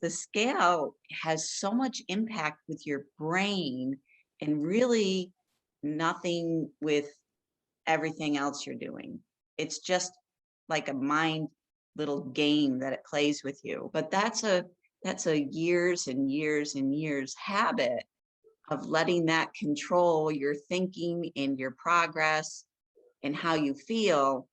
the scale has so much impact with your brain and really nothing with everything else you're doing. It's just like a mind little game that it plays with you. But that's a years and years and years habit of letting that control your thinking and your progress and how you feel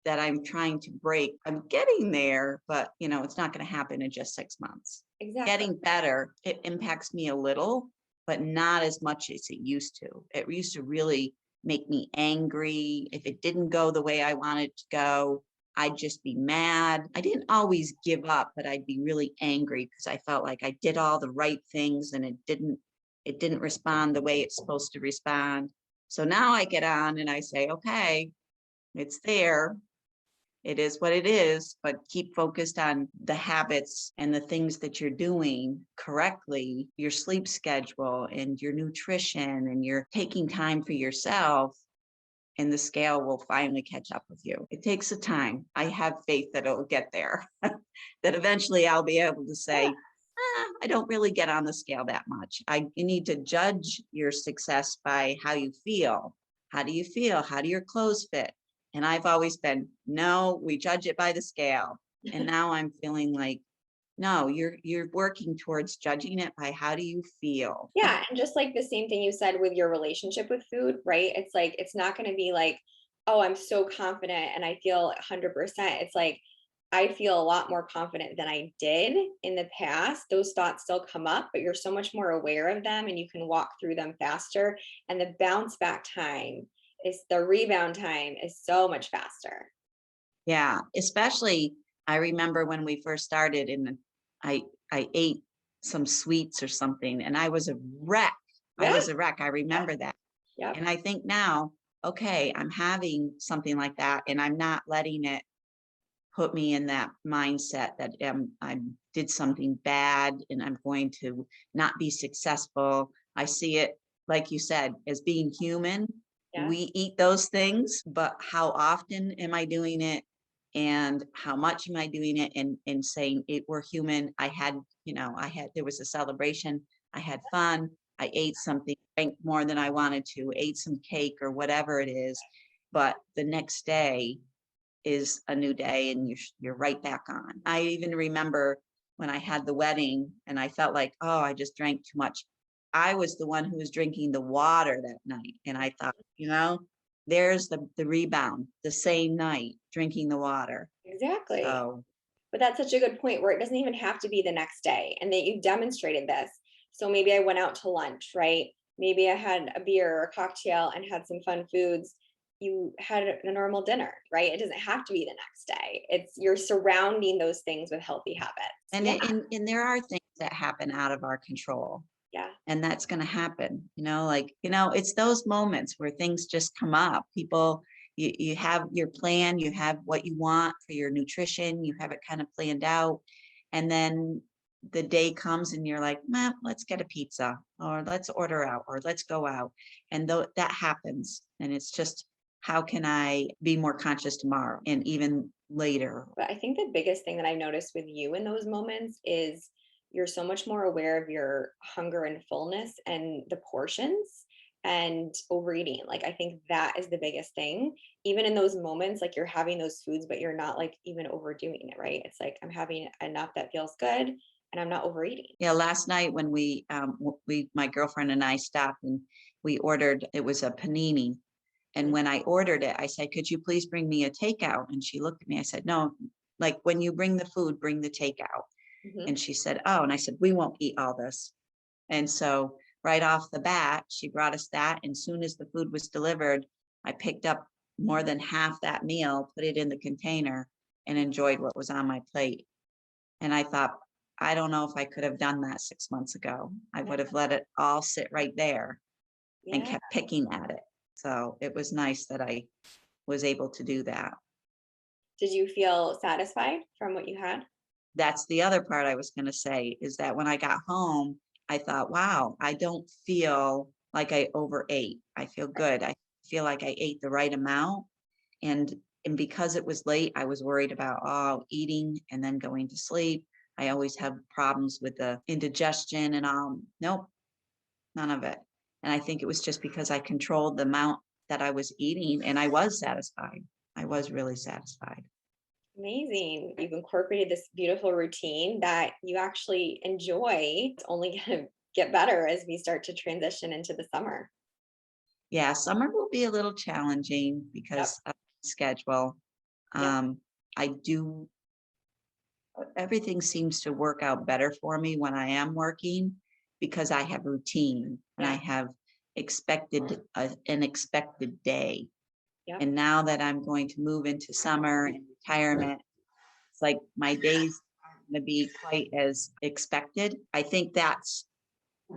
that I'm trying to break. I'm getting there, but it's not going to happen in just 6 months. Exactly. Getting better, it impacts me a little, but not as much as it used to. It used to really make me angry. If it didn't go the way I wanted to go, I'd just be mad. I didn't always give up, but I'd be really angry because I felt like I did all the right things and it didn't respond the way it's supposed to respond. So now I get on and I say, okay, it's there. It is what it is, but keep focused on the habits and the things that you're doing correctly, your sleep schedule and your nutrition, and you're taking time for yourself, and the scale will finally catch up with you. It takes a time. I have faith that it'll get there, that eventually I'll be able to say, Yeah. I don't really get on the scale that much. You need to judge your success by how you feel. How do you feel? How do your clothes fit? And I've always been, no, we judge it by the scale. And now I'm feeling like, no, you're working towards judging it by how do you feel? Yeah, and just like the same thing you said with your relationship with food, right? It's like it's not going to be like, "Oh, I'm so confident and I feel 100%." It's like I feel a lot more confident than I did in the past. Those thoughts still come up, but you're so much more aware of them and you can walk through them faster. And the bounce back time is the rebound time is so much faster. Yeah, especially I remember when we first started and I I ate some sweets or something and I was a wreck. I Yeah. was a wreck. I Yeah. remember that. Yep. And I think now, okay, I'm having something like that and I'm not letting it put me in that mindset that I did something bad and I'm going to not be successful. I see it, like you said, as being human. Yeah. We eat those things, but how often am I doing it? And how much am I doing it? And saying it, we're human. There was a celebration. I had fun. I ate something, drank more than I wanted to, ate some cake or whatever it is. But the next day, is a new day and you're right back on. I even remember when I had the wedding and I felt like, oh, I just drank too much. I was the one who was drinking the water that night. And I thought, there's the rebound, the same night, drinking the water. Exactly. So But that's such a good point where it doesn't even have to be the next day and that you demonstrated this. So maybe I went out to lunch, right? Maybe I had a beer or a cocktail and had some fun foods. You had a normal dinner, right? It doesn't have to be the next day. It's you're surrounding those things with healthy habits. and Yeah. and there are things that happen out of our control. Yeah. And that's going to happen, it's those moments where things just come up. You have your plan, you have what you want for your nutrition, you have it kind of planned out, and then the day comes and you're like, let's get a pizza or let's order out or let's go out. And that happens, and it's just, how can I be more conscious tomorrow and even later? But I think the biggest thing that I noticed with you in those moments is you're so much more aware of your hunger and fullness and the portions and overeating. Like, I think that is the biggest thing. Even in those moments, like you're having those foods, but you're not like even overdoing it, right? It's like I'm having enough that feels good and I'm not overeating. Yeah, last night when my girlfriend and I stopped and we ordered, it was a panini. And Mm. when I ordered it, I said, could you please bring me a takeout? And she looked at me, I said, no, like when you bring the food, bring the takeout. Mhm. And she said, oh, and I said, we won't eat all this. And so right off the bat, she brought us that. And soon as the food was delivered, I picked up more than half that meal, put it in the container, and enjoyed what was on my plate. And I thought, I don't know if I could have done that 6 months ago. I Yeah. would have let it all sit right there and Yeah. kept picking at it. So it was nice that I was able to do that. Did you feel satisfied from what you had? That's the other part I was going to say, is that when I got home, I thought, wow, I don't feel like I overate. I feel good. I feel like I ate the right amount. And and because it was late, I was worried about eating and then going to sleep. I always have problems with the indigestion and nope, none of it. And I think it was just because I controlled the amount that I was eating and I was satisfied. I was really satisfied. Amazing. You've incorporated this beautiful routine that you actually enjoy. It's only going to get better as we start to transition into the summer. Yeah, summer will be a little challenging Yep. because of the schedule. Yep. Um, I do, everything seems to work out better for me when I am working because I have routine and I Yeah. have an expected day. Yep. And now that I'm going to move into summer and retirement, it's like my days aren't going to be quite as expected. I think that's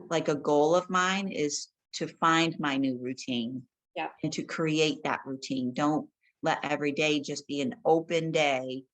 like a goal of mine is to find my new routine Yep. and to create that routine. Don't let every day just be an open day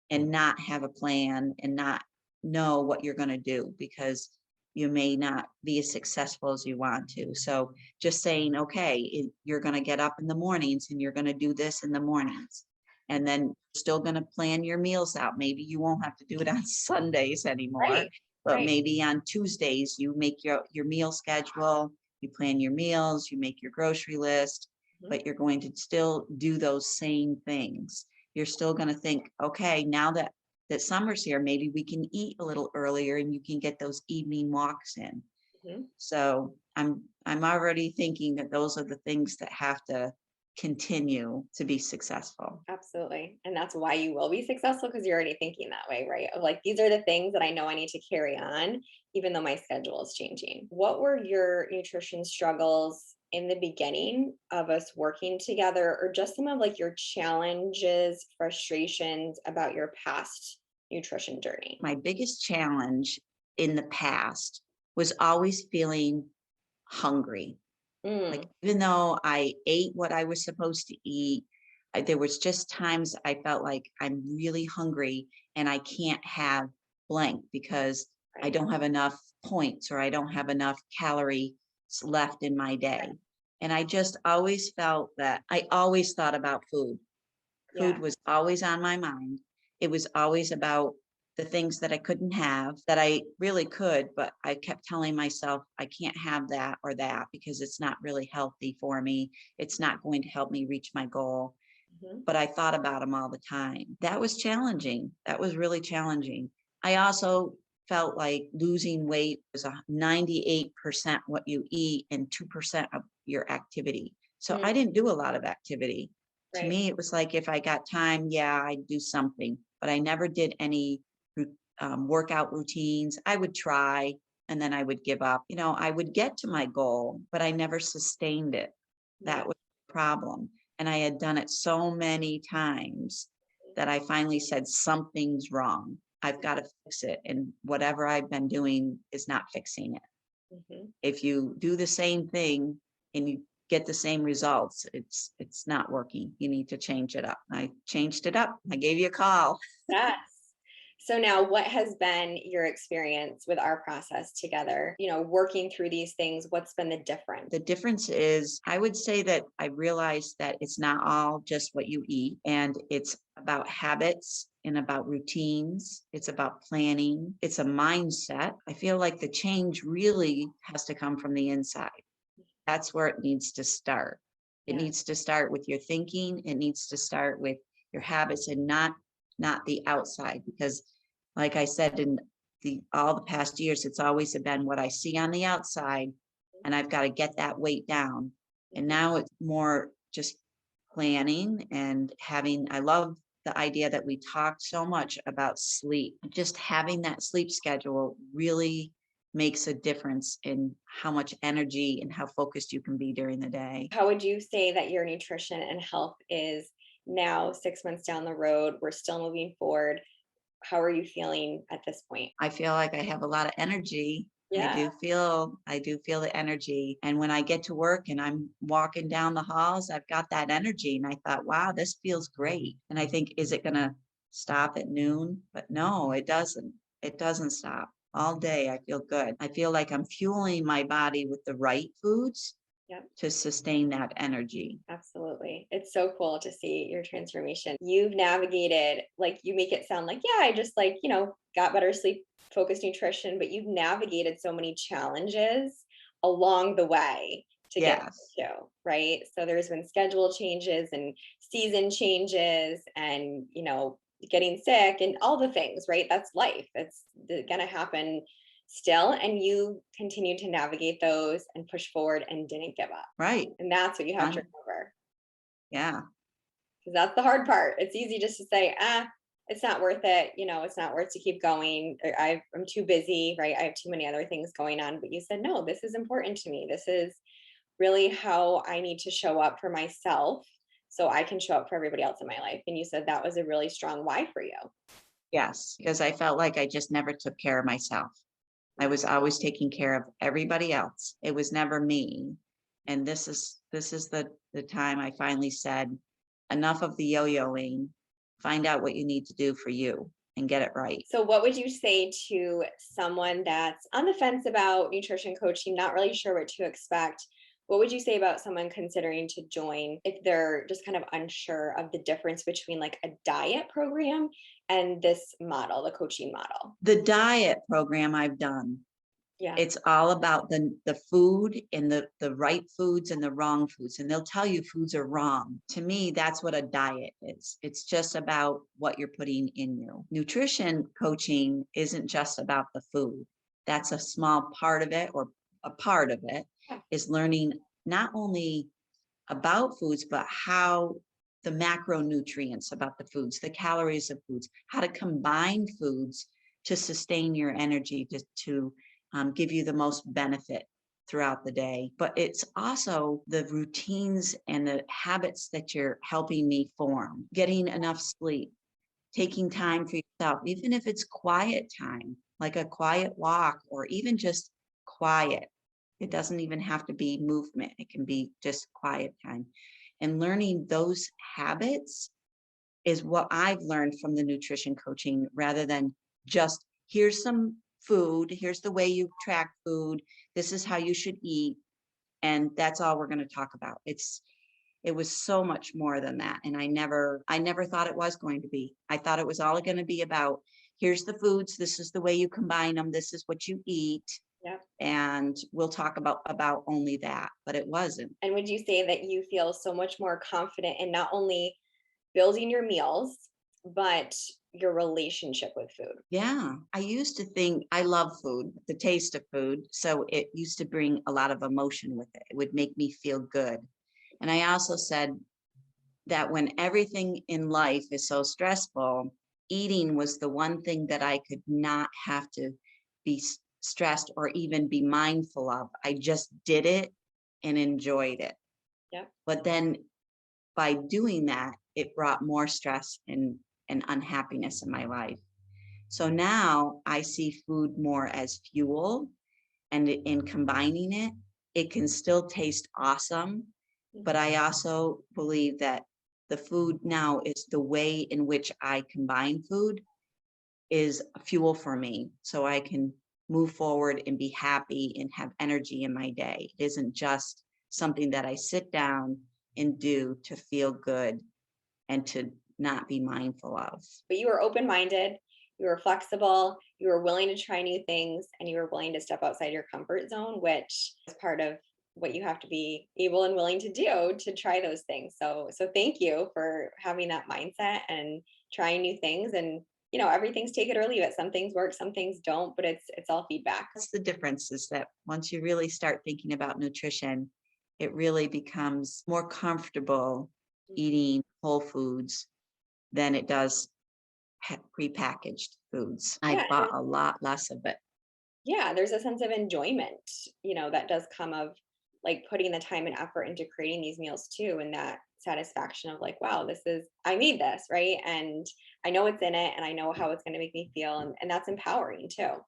and not have a plan and not know what you're going to do because you may not be as successful as you want to. So just saying, okay, you're going to get up in the mornings and you're going to do this in the mornings. And then still going to plan your meals out. Maybe you won't have to do it on Sundays anymore, Right. but Right. maybe on Tuesdays you make your meal schedule, you plan your meals, you make your grocery list, Mhm. but you're going to still do those same things. You're still going to think, okay, now that summer's here, maybe we can eat a little earlier and you can get those evening walks in. Mhm. So I'm already thinking that those are the things that have to continue to be successful. Absolutely. And that's why you will be successful because you're already thinking that way, right? Of like, these are the things that I know I need to carry on, even though my schedule is changing. What were your nutrition struggles in the beginning of us working together, or just some of like your challenges, frustrations about your past nutrition journey? My biggest challenge in the past was always feeling hungry. Like, Mm, even though I ate what I was supposed to eat, there was just times I felt like I'm really hungry and I can't have blank because I right. don't have enough points or I don't have enough calories left in my day. And I just always felt that I always thought about food. Food Yeah. was always on my mind. It was always about the things that I couldn't have that I really could, but I kept telling myself I can't have that or that because it's not really healthy for me. It's not going to help me reach my goal. Mhm. But I thought about them all the time. That was challenging. That was really challenging. I also felt like losing weight was 98% what you eat and 2% of your activity. So Mm, I didn't do a lot of activity. To right. me, it was like if I got time, yeah, I'd do something, but I never did any workout routines. I would try and then I would give up. I would get to my goal, but I never sustained it. Yeah. That was the problem. And I had done it so many times that I finally said, something's wrong. I've got to fix it. And whatever I've been doing is not fixing it. Mhm. If you do the same thing and you get the same results, it's not working. You need to change it up. I changed it up. I gave you a call. Yes. So now what has been your experience with our process together? Working through these things, what's been the difference? The difference is, I would say that I realized that it's not all just what you eat, and it's about habits and about routines. It's about planning. It's a mindset. I feel like the change really has to come from the inside. That's where it needs to start. It Yeah. needs to start with your thinking. It needs to start with your habits and not the outside. Because like I said, in all the past years, it's always been what I see on the outside, and I've got to get that weight down. And Mhm. now it's more just planning and having, I love the idea that we talked so much about sleep. Just having that sleep schedule really makes a difference in how much energy and how focused you can be during the day. How would you say that your nutrition and health is now, 6 months down the road? We're still moving forward. How are you feeling at this point? I feel like I have a lot of energy. I Yeah. do feel I do feel the energy. And when I get to work and I'm walking down the halls, I've got that energy. And I thought, wow, this feels great. And I think, is it gonna stop at noon? But no, it doesn't. It doesn't stop. All day I feel good. I feel like I'm fueling my body with the right foods Yep. to sustain that energy. Absolutely. It's so cool to see your transformation. You've navigated, like you make it sound like, yeah, I just like, got better sleep, focused nutrition, but you've navigated so many challenges along the way to get Yes, to, right? So there's been schedule changes and season changes and, getting sick and all the things, right? That's life. It's going to happen still. And you continue to navigate those and push forward and didn't give up. right. And that's what you have to I'm- remember, yeah, because that's the hard part. It's easy just to say, it's not worth it. It's not worth to keep going. Or I'm too busy, right? I have too many other things going on. But you said, no, this is important to me. This is really how I need to show up for myself so I can show up for everybody else in my life. And you said that was a really strong why for you. yes, because I felt like I just never took care of myself. I was always taking care of everybody else. It was never me. And this is the time I finally said, enough of the yo-yoing. Find out what you need to do for you and get it right. So, what would you say to someone that's on the fence about nutrition coaching, not really sure what to expect? What would you say about someone considering to join if they're just kind of unsure of the difference between like a diet program and this model, the coaching model? The diet program I've done, Yeah. it's all about the food and the right foods and the wrong foods. And they'll tell you foods are wrong. To me, that's what a diet is. It's just about what you're putting in you. Nutrition coaching isn't just about the food. That's a small part of it, or a part of it Yeah. is learning not only about foods, but how the macronutrients about the foods, the calories of foods, how to combine foods to sustain your energy, to give you the most benefit throughout the day. But it's also the routines and the habits that you're helping me form, getting enough sleep, taking time for yourself, even if it's quiet time, like a quiet walk or even just quiet. It doesn't even have to be movement, it can be just quiet time. And learning those habits is what I've learned from the nutrition coaching rather than just here's some food, here's the way you track food, this is how you should eat, and that's all we're going to talk about. It was so much more than that, and I never thought it was going to be. I thought it was all going to be about here's the foods, this is the way you combine them, this is what you eat, Yeah. and we'll talk about only that, but it wasn't. And would you say that you feel so much more confident in not only building your meals, but your relationship with food? Yeah, I used to think I love food, the taste of food. So it used to bring a lot of emotion with it. It would make me feel good. And I also said that when everything in life is so stressful, eating was the one thing that I could not have to be stressed or even be mindful of. I just did it and enjoyed it. Yeah. But then by doing that, it brought more stress and unhappiness in my life. So now I see food more as fuel, and in combining it, it can still taste awesome. But I also believe that the food now is the way in which I combine food is fuel for me. So I can move forward and be happy and have energy in my day. It isn't just something that I sit down and do to feel good and to not be mindful of. But you were open-minded, you were flexible, you were willing to try new things, and you were willing to step outside your comfort zone, which is part of what you have to be able and willing to do to try those things. So thank you for having that mindset and trying new things. And everything's take it or leave it. Some things work, some things don't, but it's all feedback. That's the difference, is that once you really start thinking about nutrition, it really becomes more comfortable eating whole foods than it does prepackaged foods. I Yeah, bought a lot less of it. yeah, there's a sense of enjoyment, that does come of like putting the time and effort into creating these meals too. And that satisfaction of like, wow, I made this, right? And I know what's in it and I know how it's going to make me feel. And that's empowering too.